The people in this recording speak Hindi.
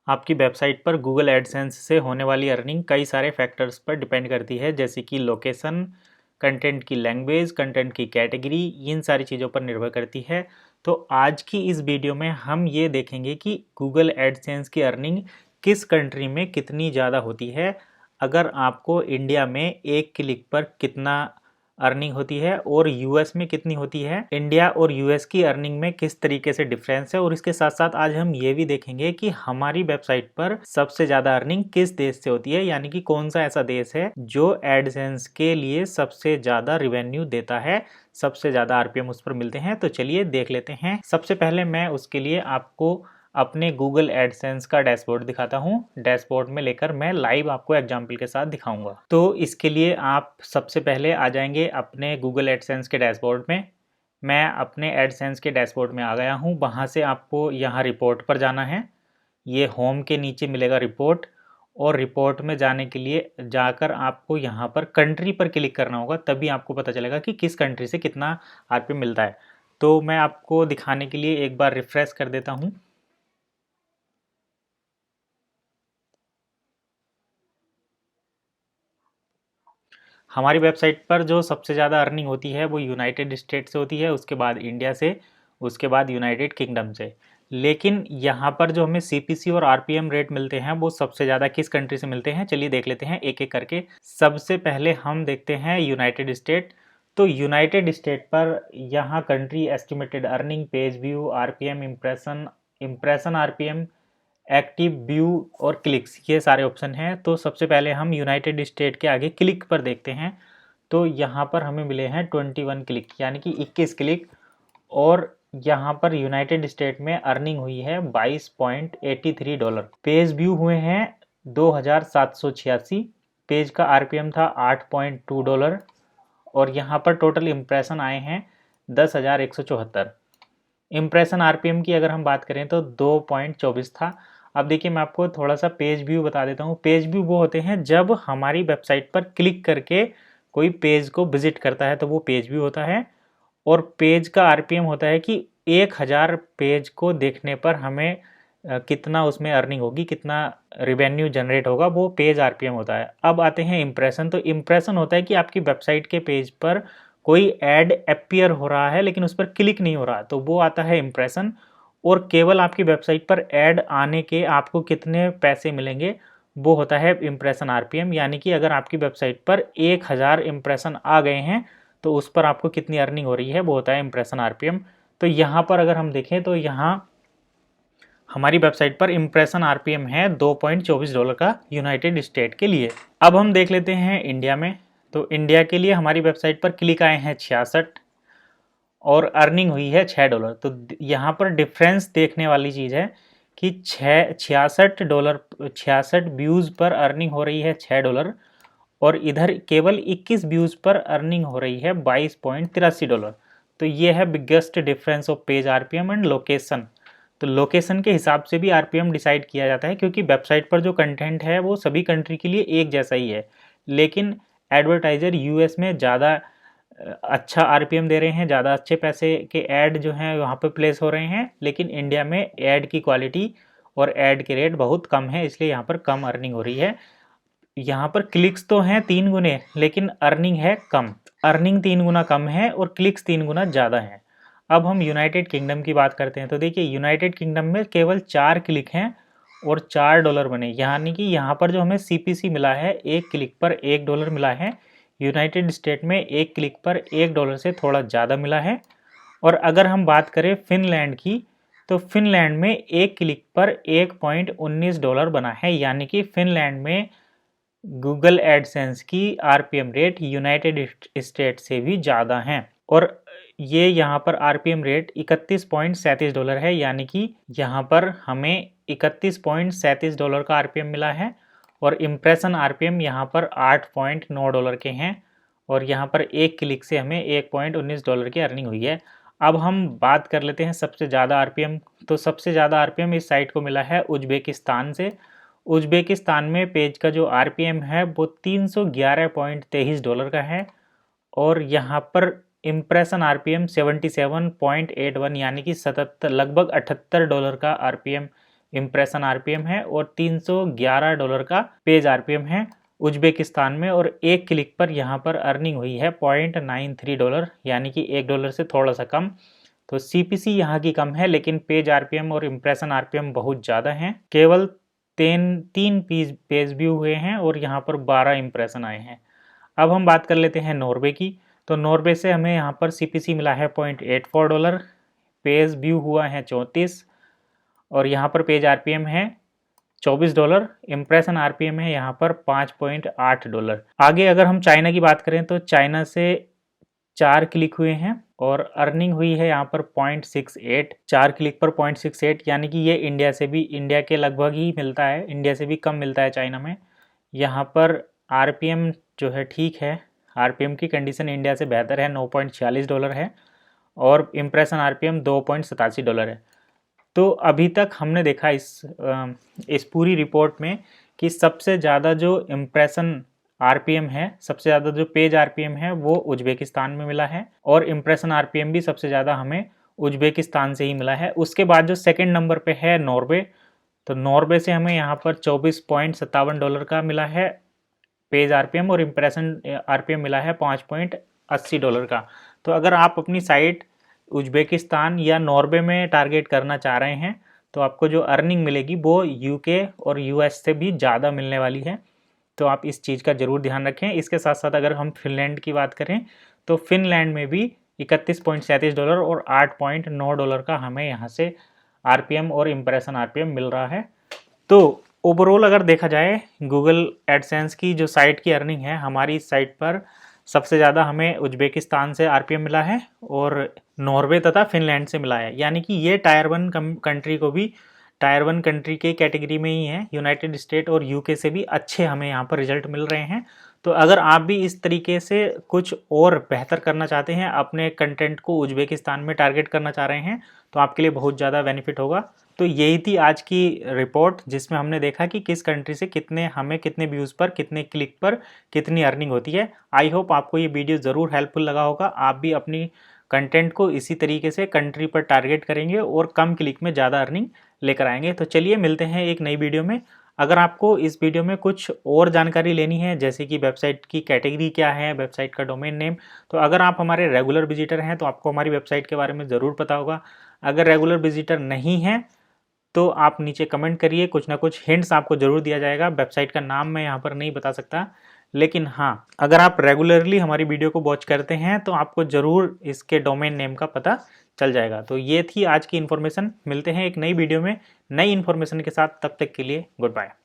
आपकी वेबसाइट पर गूगल एडसेंस से होने वाली अर्निंग कई सारे फैक्टर्स पर डिपेंड करती है, जैसे कि लोकेशन, कंटेंट की लैंग्वेज, कंटेंट की कैटेगरी, इन सारी चीज़ों पर निर्भर करती है। तो आज की इस वीडियो में हम ये देखेंगे कि गूगल एडसेंस की अर्निंग किस कंट्री में कितनी ज़्यादा होती है। अगर आपको इंडिया में एक क्लिक पर कितना अर्निंग होती है और यूएस में कितनी होती है, इंडिया और यूएस की अर्निंग में किस तरीके से डिफरेंस है, और इसके साथ साथ आज हम ये भी देखेंगे कि हमारी वेबसाइट पर सबसे ज़्यादा अर्निंग किस देश से होती है, यानी कि कौन सा ऐसा देश है जो एडसेंस के लिए सबसे ज़्यादा रिवेन्यू देता है, सबसे ज़्यादा आरपीएम उस पर मिलते हैं। तो चलिए देख लेते हैं। सबसे पहले मैं उसके लिए आपको अपने गूगल एडसेंस का डैशबोर्ड दिखाता हूँ। डैशबोर्ड में लेकर मैं लाइव आपको एग्जांपल के साथ दिखाऊंगा। तो इसके लिए आप सबसे पहले आ जाएंगे अपने गूगल एडसेंस के डैशबोर्ड में। मैं अपने एडसेंस के डैशबोर्ड में आ गया हूँ। वहाँ से आपको यहाँ रिपोर्ट पर जाना है। ये होम के नीचे मिलेगा रिपोर्ट, और रिपोर्ट में जाने के लिए जाकर आपको यहाँ पर कंट्री पर क्लिक करना होगा, तभी आपको पता चलेगा कि किस कंट्री से कितना आरपीएम मिलता है। तो मैं आपको दिखाने के लिए एक बार रिफ्रेश कर देता हूँ। हमारी वेबसाइट पर जो सबसे ज़्यादा अर्निंग होती है वो यूनाइटेड स्टेट से होती है, उसके बाद इंडिया से, उसके बाद यूनाइटेड किंगडम से। लेकिन यहाँ पर जो हमें सीपीसी और आरपीएम रेट मिलते हैं वो सबसे ज़्यादा किस कंट्री से मिलते हैं, चलिए देख लेते हैं एक एक करके। सबसे पहले हम देखते हैं यूनाइटेड स्टेट। तो यूनाइटेड स्टेट पर यहाँ country estimated earning, page view, RPM, impression RPM, active view और क्लिक्स, ये सारे ऑप्शन हैं। तो सबसे पहले हम यूनाइटेड स्टेट के आगे क्लिक पर देखते हैं। तो यहाँ पर हमें मिले हैं 21 क्लिक, यानी कि 21 क्लिक। और यहाँ पर यूनाइटेड स्टेट में अर्निंग हुई है $22.83। पेज व्यू हुए हैं 2786। पेज का आरपीएम था $8.2। और यहाँ पर टोटल इम्प्रेशन आए हैं 10,174। इम्प्रेशन आरपीएम की अगर हम बात करें तो 2.24 था। अब देखिए मैं आपको थोड़ा सा पेज व्यू बता देता हूँ। पेज व्यू वो होते हैं जब हमारी वेबसाइट पर क्लिक करके कोई पेज को विजिट करता है, तो वो पेज व्यू होता है। और पेज का आरपीएम होता है कि 1000 पेज को देखने पर हमें कितना उसमें अर्निंग होगी, कितना रिवेन्यू जनरेट होगा, वो पेज आरपीएम होता है। अब आते हैं इम्प्रेशन। तो इम्प्रेशन होता है कि आपकी वेबसाइट के पेज पर कोई ऐड अपीयर हो रहा है लेकिन उस पर क्लिक नहीं हो रहा, तो वो आता है इम्प्रेशन। और केवल आपकी वेबसाइट पर ऐड आने के आपको कितने पैसे मिलेंगे, वो होता है इम्प्रेशन आरपीएम। यानी कि अगर आपकी वेबसाइट पर 1000 इम्प्रेशन आ गए हैं तो उस पर आपको कितनी अर्निंग हो रही है, वो होता है इम्प्रेशन आरपीएम। तो यहाँ पर अगर हम देखें तो यहाँ हमारी वेबसाइट पर इम्प्रेशन आरपीएम है $2.24 का यूनाइटेड स्टेट के लिए। अब हम देख लेते हैं इंडिया में। तो इंडिया के लिए हमारी वेबसाइट पर क्लिक आए हैं 66 और अर्निंग हुई है $6। तो यहाँ पर डिफरेंस देखने वाली चीज़ है कि $66, 66 व्यूज़ पर अर्निंग हो रही है $6, और इधर केवल 21 व्यूज़ पर अर्निंग हो रही है $22.83। तो ये है biggest difference of page RPM and location. तो लोकेशन के हिसाब से भी आरपीएम डिसाइड किया जाता है, क्योंकि वेबसाइट पर जो कंटेंट है वो सभी कंट्री के लिए एक जैसा ही है। लेकिन एडवर्टाइज़र यूएस में ज़्यादा अच्छा आरपीएम दे रहे हैं, ज़्यादा अच्छे पैसे के ऐड जो हैं वहाँ पे प्लेस हो रहे हैं। लेकिन इंडिया में ऐड की क्वालिटी और ऐड के रेट बहुत कम है, इसलिए यहाँ पर कम अर्निंग हो रही है। यहाँ पर क्लिक्स तो हैं 3 गुने, लेकिन अर्निंग है कम। अर्निंग 3 गुना कम है और क्लिक्स 3 गुना ज़्यादा हैं। अब हम यूनाइटेड किंगडम की बात करते हैं। तो देखिए यूनाइटेड किंगडम में केवल 4 क्लिक हैं और $4 बने, यानी कि यहाँ पर जो हमें सीपीसी मिला है एक क्लिक पर $1 मिला है। यूनाइटेड स्टेट में एक क्लिक पर $1 से थोड़ा ज़्यादा मिला है। और अगर हम बात करें फिनलैंड की, तो फिनलैंड में एक क्लिक पर $1.19 बना है, यानी कि फिनलैंड में गूगल एडसेंस की आरपीएम रेट यूनाइटेड स्टेट से भी ज़्यादा हैं। और ये यहाँ पर आरपीएम रेट $31.37 है, यानी कि यहाँ पर हमें $31.37 का आरपीएम मिला है। और इम्प्रेशन आरपीएम यहाँ पर $8.9 के हैं, और यहाँ पर एक क्लिक से हमें $1.19 की अर्निंग हुई है। अब हम बात कर लेते हैं सबसे ज़्यादा आरपीएम। तो सबसे ज़्यादा आरपीएम इस साइट को मिला है उज्बेकिस्तान से। उज्बेकिस्तान में पेज का जो आरपीएम है वो $311.23 का है। और यहाँ पर इम्प्रेशन आरपीएम 77.81, यानी कि 77 लगभग $78 का आरपीएम इम्प्रेशन आरपीएम है और $311 का पेज आरपीएम है उज्बेकिस्तान में। और एक क्लिक पर यहाँ पर अर्निंग हुई है $0.93, यानी कि $1 से थोड़ा सा कम। तो सीपीसी यहाँ की कम है, लेकिन पेज आरपीएम और इम्प्रेशन आरपीएम बहुत ज़्यादा हैं। केवल तीन पेज व्यू हुए हैं और यहाँ पर 12 इम्प्रेशन आए हैं। अब हम बात कर लेते हैं नॉर्वे की। तो नॉर्वे से हमें यहाँ पर सीपीसी मिला है $0.84, पेज व्यू हुआ है 34 और यहाँ पर पेज आरपीएम है $24, इम्प्रेशन आरपीएम है यहाँ पर $5.8। आगे अगर हम चाइना की बात करें तो चाइना से 4 क्लिक हुए हैं और अर्निंग हुई है यहाँ पर 0.68, 4 क्लिक पर 0.68, यानी कि ये इंडिया के लगभग ही मिलता है, इंडिया से भी कम मिलता है चाइना में। यहाँ पर आरपीएम जो है ठीक है, आरपीएम की कंडीशन इंडिया से बेहतर है, $9.46 है और इम्प्रेशन आरपीएम $2.87 है। तो अभी तक हमने देखा इस पूरी रिपोर्ट में कि सबसे ज़्यादा जो इम्प्रेशन आरपीएम है, सबसे ज़्यादा जो पेज आरपीएम है वो उज्बेकिस्तान में मिला है और इम्प्रेशन आरपीएम भी सबसे ज़्यादा हमें उज्बेकिस्तान से ही मिला है। उसके बाद जो सेकंड नंबर पे है नॉर्वे, तो नॉर्वे से हमें यहाँ पर $24.57 का मिला है पेज आरपीएम और इम्प्रेशन आरपीएम मिला है $5.80 का। तो अगर आप अपनी साइट उज्बेकिस्तान या नॉर्वे में टारगेट करना चाह रहे हैं तो आपको जो अर्निंग मिलेगी वो यूके और यूएस से भी ज़्यादा मिलने वाली है। तो आप इस चीज़ का ज़रूर ध्यान रखें। इसके साथ साथ अगर हम फिनलैंड की बात करें तो फिनलैंड में भी $31.37 और $8.9 का हमें यहाँ से आरपीएम और इम्प्रेशन आरपीएम मिल रहा है। तो ओवरऑल अगर देखा जाए गूगल एडसेंस की जो साइट की अर्निंग है, हमारी साइट पर सबसे ज़्यादा हमें उज्बेकिस्तान से आरपीएम मिला है और नॉर्वे तथा फिनलैंड से मिला है, यानी कि ये टायर 1 कंट्री को भी टायर 1 कंट्री के कैटेगरी में ही है। यूनाइटेड स्टेट और यूके से भी अच्छे हमें यहाँ पर रिजल्ट मिल रहे हैं। तो अगर आप भी इस तरीके से कुछ और बेहतर करना चाहते हैं, अपने कंटेंट को उज्बेकिस्तान में टारगेट करना चाह रहे हैं, तो आपके लिए बहुत ज़्यादा बेनिफिट होगा। तो यही थी आज की रिपोर्ट जिसमें हमने देखा कि किस कंट्री से हमें कितने व्यूज़ पर, कितने क्लिक पर कितनी अर्निंग होती है। आई होप आपको ये वीडियो ज़रूर हेल्पफुल लगा होगा। आप भी अपनी कंटेंट को इसी तरीके से कंट्री पर टारगेट करेंगे और कम क्लिक में ज़्यादा अर्निंग लेकर आएंगे। तो चलिए मिलते हैं एक नई वीडियो में। अगर आपको इस वीडियो में कुछ और जानकारी लेनी है, जैसे कि वेबसाइट की कैटेगरी क्या है, वेबसाइट का डोमेन नेम, तो अगर आप हमारे रेगुलर विजिटर हैं तो आपको हमारी वेबसाइट के बारे में ज़रूर पता होगा। अगर रेगुलर विजिटर नहीं हैं तो आप नीचे कमेंट करिए, कुछ ना कुछ हिंट्स आपको ज़रूर दिया जाएगा। वेबसाइट का नाम मैं यहाँ पर नहीं बता सकता, लेकिन हाँ, अगर आप रेगुलरली हमारी वीडियो को वॉच करते हैं तो आपको ज़रूर इसके डोमेन नेम का पता चल जाएगा। तो ये थी आज की इन्फॉर्मेशन। मिलते हैं एक नई वीडियो में नई इन्फॉर्मेशन के साथ, तब तक के लिए गुड बाय।